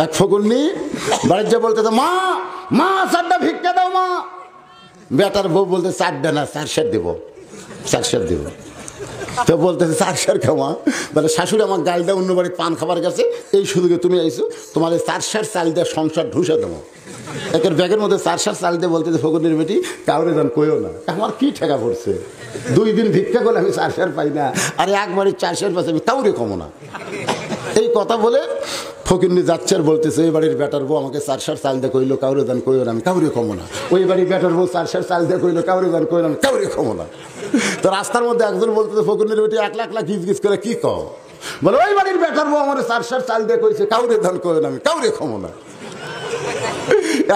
এক ফকুন্নি বাড়ির যে বলতে মা মা চারটা ভিক্ষা দাও মা। বেটার বউ বলতে চারটা না 4 সের দেবো, 4 সের দেবো। তো বলতেছে 4 সের খাওয়া বলে শাশুড়ি আমার গালটা অন্য বাড়ি পান খাবার গেছে, এই সুযোগে তুমি আইসো, তোমার 4 সের চাল দিয়ে সংসার ঢুসে দেবো। একের ব্যাগের মধ্যে 4 সের চাল দিয়ে বলতেছে ফকুন্নির বেটি কাউরে যান কইও না, আমার কি ঠেকা পড়ছে, 2 দিন ভিক্ষা করলে আমি 4 সের পাই না, আর একবারই 4 সের পাশে আমি কাউরে কমো না। এই কথা বলে ফকিন্নি যাচ্ছে আর বলতেছে ওই বাড়ির বেটার বউ আমাকে 4 সের চাল দিয়ে কইলো কাউরে দান কইও না, আমি কাউরে কমো না। ওই বাড়ির বেটার বউ 4 সের চাল দিয়ে কইলো কাউরে দান কইও না, আমি কাউরে কমো না। তো রাস্তার মধ্যে একজন বলতেছে ফকিন্নির বেটি একলা একলা গিজ গিজ করে কি কও, বলে ওই বাড়ির বেটার বউ আমার 4 সের চাল দিয়ে কইছে কাউরে দান কইও না, আমি কাউরে কমো না।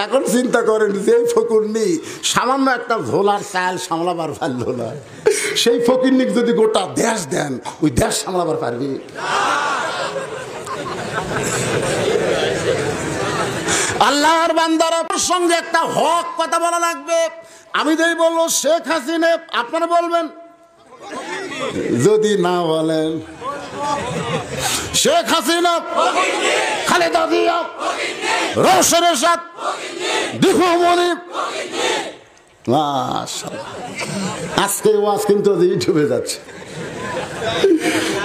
এখন চিন্তা করেন যে ফকিন্নি সামান্য একটা ঝোলার চাল সামলাবার পারল না, সেই ফকিন্নিকে যদি গোটা দেশ দেন ওই দেশ সামলাবার পারবি? আল্লাহর বান্দার সঙ্গে একটা হক কথা বলা লাগবে। আমি যেই বলবো শেখ হাসিনা, আপনারা বলবেন, যদি না বলেন শেখ হাসিনা, খালেদা জিয়া, রওশন এরশাদ, দীপু মনি, আজকে ওয়াজ কিন্তু ইউটিউবে যাচ্ছে।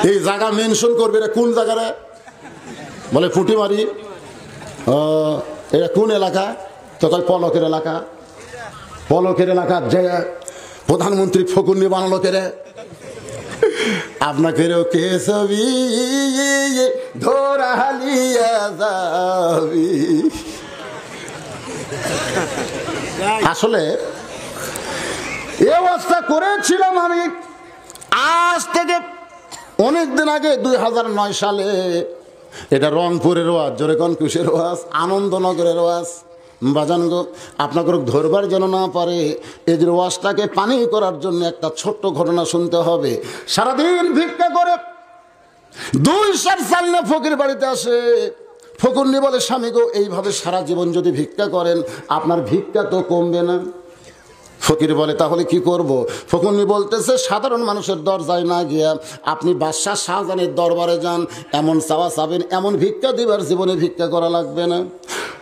এই জায়গা মেনশন করবে, এটা কোন জায়গায় বলে পুটিমারি, এটা কোন এলাকা, তো কয় পলকের এলাকা। পলকের এলাকার যে প্রধানমন্ত্রী ফকুন্নি বানালো কেরে, আপনাকেও কে ছবি ধরালিয়া যাবি। আসলে এই অবস্থা করেছিলাম আমি আজ থেকে অনেকদিন আগে 2009 সালে। এটা রংপুরের ওয়াজ, জোরে কোন কুশের ওয়াজ, আনন্দনগরের ওয়াজ। বাজানগো আপনাকে ধরবার যেন না পারে এই যে ওয়াজটাকে পানি করার জন্য একটা ছোট্ট ঘটনা শুনতে হবে। সারাদিন ভিক্ষা করে 2 সের চাল না ফকির বাড়িতে আসে। ফকুন্নি বলে স্বামী গো এইভাবে সারা জীবন যদি ভিক্ষা করেন আপনার ভিক্ষা তো কমবে না। ফকির বলে তাহলে কি করব? ফকুন্নি বলতেছে সাধারণ মানুষের দরজায় না গিয়া আপনি বাদশাহ শাহজাহানের দরবারে যান, এমন চাওয়া চাবেন, এমন ভিক্ষা দিবার জীবনে ভিক্ষা করা লাগবে না।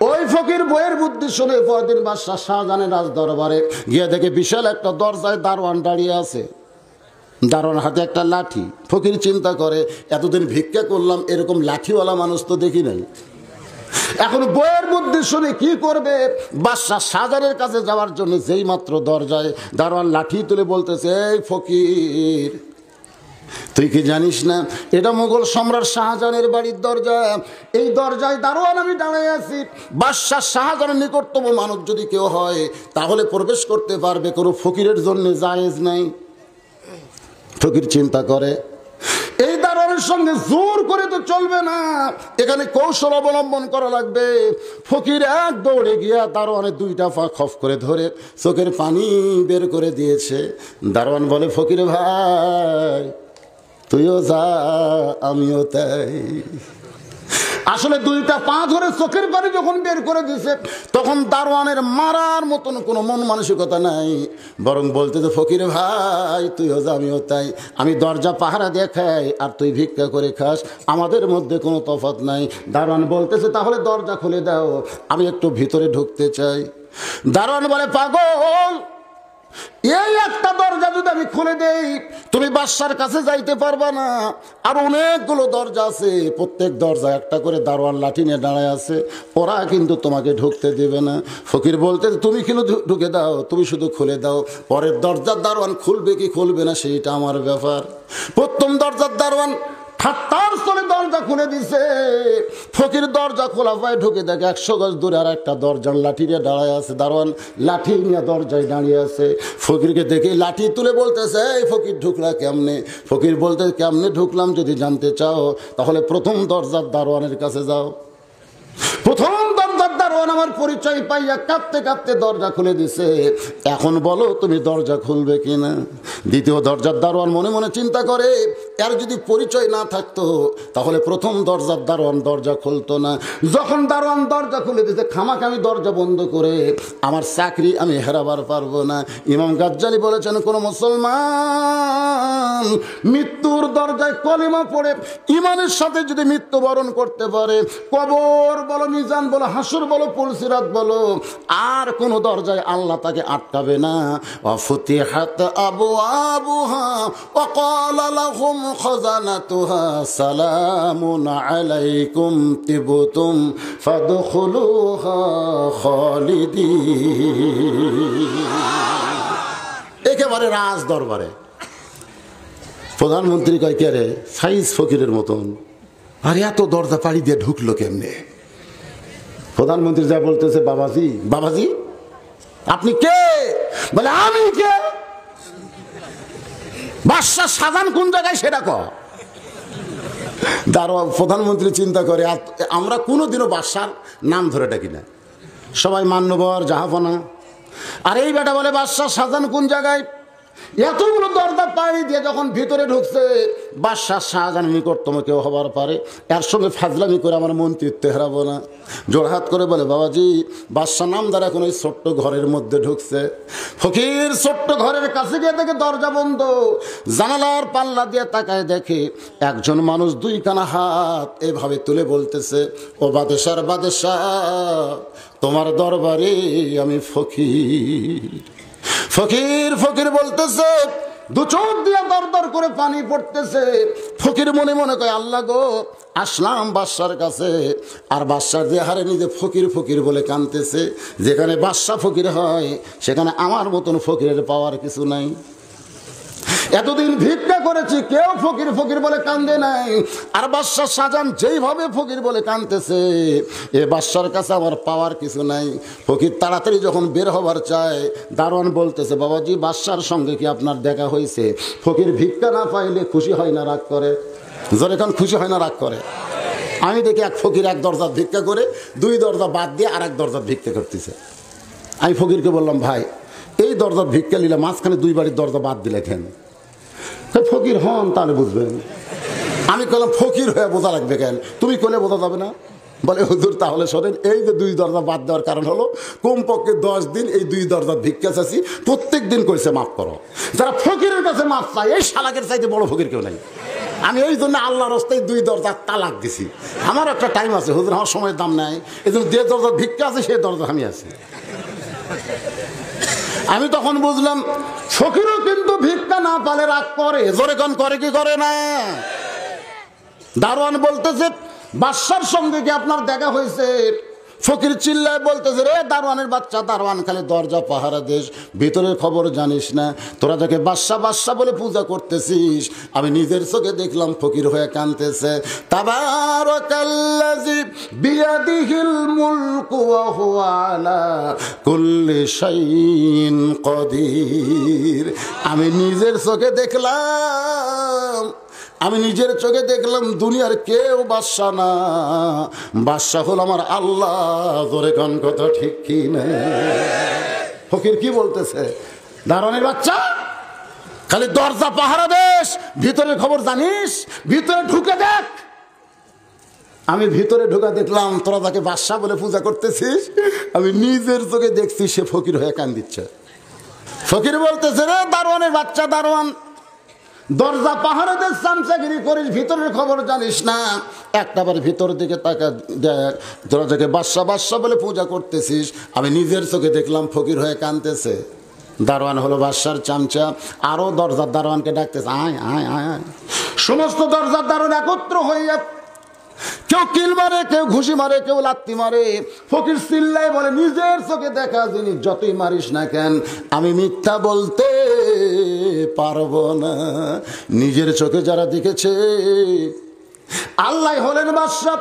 ওই ফকির বইয়ের বুদ্ধি শুনে পরদিন বাদশাহ শাহজাহানের রাজ দরবারে গিয়ে দেখে বিশাল একটা দরজায় দারোয়ান দাঁড়িয়ে আছে, দারোয়ান হাতে একটা লাঠি। ফকির চিন্তা করে এতদিন ভিক্ষা করলাম, এরকম লাঠিওয়ালা মানুষ তো দেখি নাই। এখন বইয়ের বুদ্ধি শুনে কি করবে, বাদশাহ শাহজাহানের কাছে যাওয়ার জন্য যেই মাত্র দরজায় দারোয়ান লাঠি তুলে বলতেছে এই ফকির তুই কি জানিস না এটা মুঘল সম্রাট শাহজাহানের বাড়ির দরজা, এই দরজায় দারোয়ান আমি দাঁড়িয়ে আছি, বাদশাহ শাহজাহানের নিকটতম মানব যদি কেউ হয় তাহলে প্রবেশ করতে পারবে, কোনো ফকিরের জন্য জায়েজ নাই। ফকির চিন্তা করে এই দারোয়ানের সঙ্গে জোর করে তো চলবে না, এখানে কৌশল অবলম্বন করা লাগবে। ফকির এক দৌড়ে গিয়া দারোয়ানের 2টা পা খপ করে ধরে চোখের পানি বের করে দিয়েছে। দারোয়ান বলে ফকির ভাই তুইও যা আমিও তাই। আসলে 2টা পা ধরে চোখের পানি যখন বের করে দিছে তখন দারোয়ানের মারার মতন কোনো মন মানসিকতা নাই, বরং বলতেছে ফকির ভাই তুইও যা আমিও তাই, আমি দরজা পাহারা দিয়ে খাই আর তুই ভিক্ষা করে খাস, আমাদের মধ্যে কোনো তফাৎ নাই। দারোয়ান বলতেছে তাহলে দরজা খুলে দাও, আমি একটু ভিতরে ঢুকতে চাই। দারোয়ান বলে পাগল, এই একটা দরজা যদি আমি খুলে দেই তুমি বাদশার কাছে যাইতে পারবা না, আর অনেকগুলো দরজা আছে, প্রত্যেক দরজা একটা করে দারোয়ান লাঠি নিয়ে দাঁড়ায় আছে, ওরা কিন্তু তোমাকে ঢুকতে দেবে না। ফকির বলতে তুমি কিন্তু ঢুকে দাও, তুমি শুধু খুলে দাও, পরের দরজার দারোয়ান খুলবে কি খুলবে না সেইটা আমার ব্যাপার। প্রথম দরজার দারোয়ান ঠাট্টার স্থলে দরজা খুলে দিছে। ফকির দরজা খোলা পায় ঢুকে দেখে 100 গজ দূরে আর একটা দরজার লাঠি নিয়ে দাঁড়ায় আছে, দারোয়ান লাঠি নিয়ে দরজায় দাঁড়িয়ে আছে। ফকিরকে দেখে লাঠি তুলে বলতেছে এই ফকির ঢুকলা কেমনে? ফকির বলতে কেমনে ঢুকলাম যদি জানতে চাও তাহলে প্রথম দরজার দারোয়ানের কাছে যাও। প্রথম দরজার দারোয়ান আমার পরিচয় পাইয়া কাঁপতে কাঁপতে দরজা খুলে দিছে। এখন বলো তুমি দরজা খুলবে কিনা? দ্বিতীয় দরজার দারোয়ান মনে মনে চিন্তা করে, এর যদি পরিচয় না থাকতো তাহলে প্রথম দরজার দারোয়ান দরজা খুলতো না। যখন দারোয়ান দরজা খুলে দিতে, খামাকে আমি দরজা বন্ধ করে আমার চাকরি আমি হেরাবার পারবো না। ইমাম গাজ্জালি বলেছেন, কোন মুসলমান মৃত্যুর দরজায় কলিমা পড়ে ইমানের সাথে যদি মৃত্যুবরণ করতে পারে, কবর বলো, মিজান বলো, হাসর বলো, পুলসিরাত বলো, আর কোন দরজায় আল্লাহ তাকে আটকাবে না। ওয়াফুতিহাত আবওয়াবুহা ওয়া ক্বালা লাহুম খাযানাতুহা সালামুন আলাইকুম তিবতুম ফাদখুলুহা খালিদিন। একেবারে রাজ দরবারে প্রধানমন্ত্রী কয়, কে রে? সাইজ ফকিরের মতন, আর এত দরজা পাড়ি দিয়ে ঢুকলো কেমনে? প্রধানমন্ত্রী যা বলতেছে, বাবাজি বাবাজি আপনি কে? বলে আমি কে? বাদশা শাহজাহান কোন জায়গায় সেটা ক। প্রধানমন্ত্রী চিন্তা করে, আমরা কোনোদিনও বাদশার নাম ধরে ডাকি না, সবাই মান্যবর জাহাপনা। আর এই বেটা বলে বাদশা শাহজাহান কোন জায়গায়? এতগুলো দরজা পাড়ি দিয়ে যখন ভিতরে ঢুকছে, বাদশাহ শাহজাহান নিকটতম কেউ হবার পারে, এর সঙ্গে ফাজলামি করে আমার মন্ত্রিত্ব হারাবো না। জোড়হাত করে বলে, বাবাজি বাদশাহ নামদার এখন ওই ছোট্ট ঘরের মধ্যে ঢুকছে। ফকির ছোট্ট ঘরের কাছে গিয়ে দেখে দরজা বন্ধ। জানালার পাল্লা দিয়ে তাকায় দেখে একজন মানুষ দুইখানা হাত এভাবে তুলে বলতেছে, ও বাদশার বাদশাহ, তোমার দরবারে আমি ফকির। ফকির ফকির বলতেছে, দু চোখ দিয়ে দর দর করে পানি পড়তেছে। ফকির মনে মনে কয়, আল্লাহ গো, আসলাম বাদশার কাছে, আর বাদশার যে হারে নিজে ফকির ফকির বলে কাঁদতেছে। যেখানে বাদশা ফকির হয় সেখানে আমার মতন ফকিরের পাওয়ার কিছু নাই। এতদিন ভিক্ষা করেছি, কেউ ফকির ফকির বলে কান্দে নাই, আর বাদশা শাহজাহান যেইভাবে ফকির বলে কাঁদতেছে, এ বাদশার কাছে আমার পাওয়ার কিছু নাই। ফকির তাড়াতাড়ি যখন বের হবার চায়, দারোয়ান বলতেছে, বাবাজি বাদশার সঙ্গে কি আপনার দেখা হয়েছে? ফকির ভিক্ষা না পাইলে খুশি হয় না রাগ করে? জোরে কান, খুশি হয় না রাগ করে? আমি দেখি এক ফকির এক দরজা ভিক্ষা করে, দুই দরজা বাদ দিয়ে আর এক দরজা ভিক্ষা করতেছে। আমি ফকিরকে বললাম, ভাই এই দরজা ভিক্ষা নিলে মাঝখানে দুই বাড়ির দরজা বাদ দিলে কেন? ফকির হন তাহলে বুঝবেন। আমি বললাম, ফকির হয়ে বোঝা লাগবে কেন? তুমি কোলে বোঝা যাবে না? বলে, হুজুর তাহলে শোনেন, এই যে দুই দরজা বাদ দেওয়ার কারণ হলো, কমপক্ষে 10 দিন এই দুই দরজার ভিক্ষা চাচ্ছি, প্রত্যেক দিন কইছে মাফ করো। যারা ফকিরের কাছে মাফ চায়, এই শালাকের চাইতে বড় ফকির কেউ নাই। আমি ওই জন্য আল্লাহর রাস্তায় দুই দরজার তালাক দিছি। আমার একটা টাইম আছে হুজুর, আমার সময়ের দাম নাই, এই জন্য যে দরজার ভিক্ষা আছে সেই দরজা আমি আছি। আমি তখন বুঝলাম, ফকিরও কিন্তু ভিক্ষা না পালে রাগ করে। জোরে কোন করে কি করে না? দারোয়ান বলতেছে, বাদশার সঙ্গে কি আপনার দেখা হয়েছে? ফকির চিল্লায় বলতেছে, রে দারোয়ানের বাচ্চা, দারোয়ান খালি দরজা পাহারা দেশ, ভিতরের খবর জানিস না? তোরা যাকে বাদশা বাদশা বলে পূজা করতেছিস, আমি নিজের চোখে দেখলাম ফকির হয়ে কাঁদতেছে। তাবারাকাল্লাযী বিয়াদিহিল মুলকু ওয়া হুয়া আলা কুল্লি শাইইন কাদির। আমি নিজের চোখে দেখলাম, আমি নিজের চোখে দেখলাম, দুনিয়ার কেউ বাদশা না, বাদশা হল আমার আল্লাহ। জোরে কোন কথা ঠিক কি না? ফকির কি বলতেছে, দারোয়ানের বাচ্চা খালি দরজা পাহারা দেশ, ভিতরের খবর জানিস? ভিতরে ঢুকে দেখ। আমি ভিতরে ঢুকে দেখলাম তোরা তাকে বাদশা বলে পূজা করতেছিস, আমি নিজের চোখে দেখছি সে ফকির হয়ে কান্দিচ্ছে। ফকির বলতেছে, রে দারোয়ানের বাচ্চা, দারোয়ান দরজা পাহারাদের চামচাগিরি করিস, ভিতরের খবর জানিস না? একটাবার ভিতর দিকে তাকা দেখ, তোরা যাকে বাদশা বাদশা বলে পূজা করতেছিস, আমি নিজের চোখে দেখলাম ফকির হয়ে কাঁদতেছে। দারোয়ান হলো বাদশার চামচা, আরো দরজার দারোয়ানকে ডাকতেছে, আয় আয় আয় আয়। সমস্ত দরজার দারোয়ান একত্র হইয়া, কেউ কিল মারে, কেউ ঘুষি মারে, কেউ লাত্তি মারে। ফকির চিল্লায় বলে, নিজের চোখে দেখা জিনিস যতই মারিস না কেন, আমি মিথ্যা বলতে পারবো না। নিজের চোখে যারা দেখেছে, আল্লাহ হলেন বাদশা,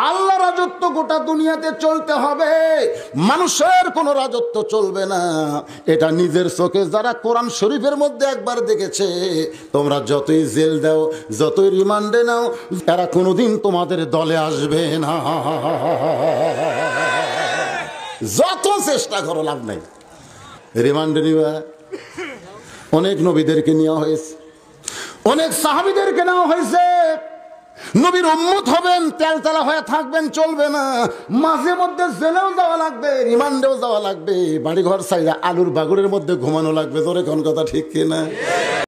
আল্লাহ রাজত্ব গোটা দুনিয়াতে চলতে হবে, মানুষের কোনো রাজত্ব চলবে না। এটা নিজের চোখে যারা কোরআন শরীফের মধ্যে একবার দেখেছে, তোমরা যতই জেল দাও, যতই রিমান্ডে নাও, এরা কোনোদিন তোমাদের দলে আসবে না। যত চেষ্টা করো লাভ নাই। রিমান্ডে নিবা, অনেক নবীদেরকে নেওয়া হয়েছে, অনেক সাহাবীদেরকে নেওয়া হয়েছে। নবীর উম্মত হবেন, তেলতেলা হয়ে থাকবেন, চলবে না। মাঝে মধ্যে জেলেও যাওয়া লাগবে, রিমান্ডেও যাওয়া লাগবে, বাড়িঘর সাইডে আলুর বাগুড়ের মধ্যে ঘুমানো লাগবে। তোরে কোন কথা ঠিক কিনা?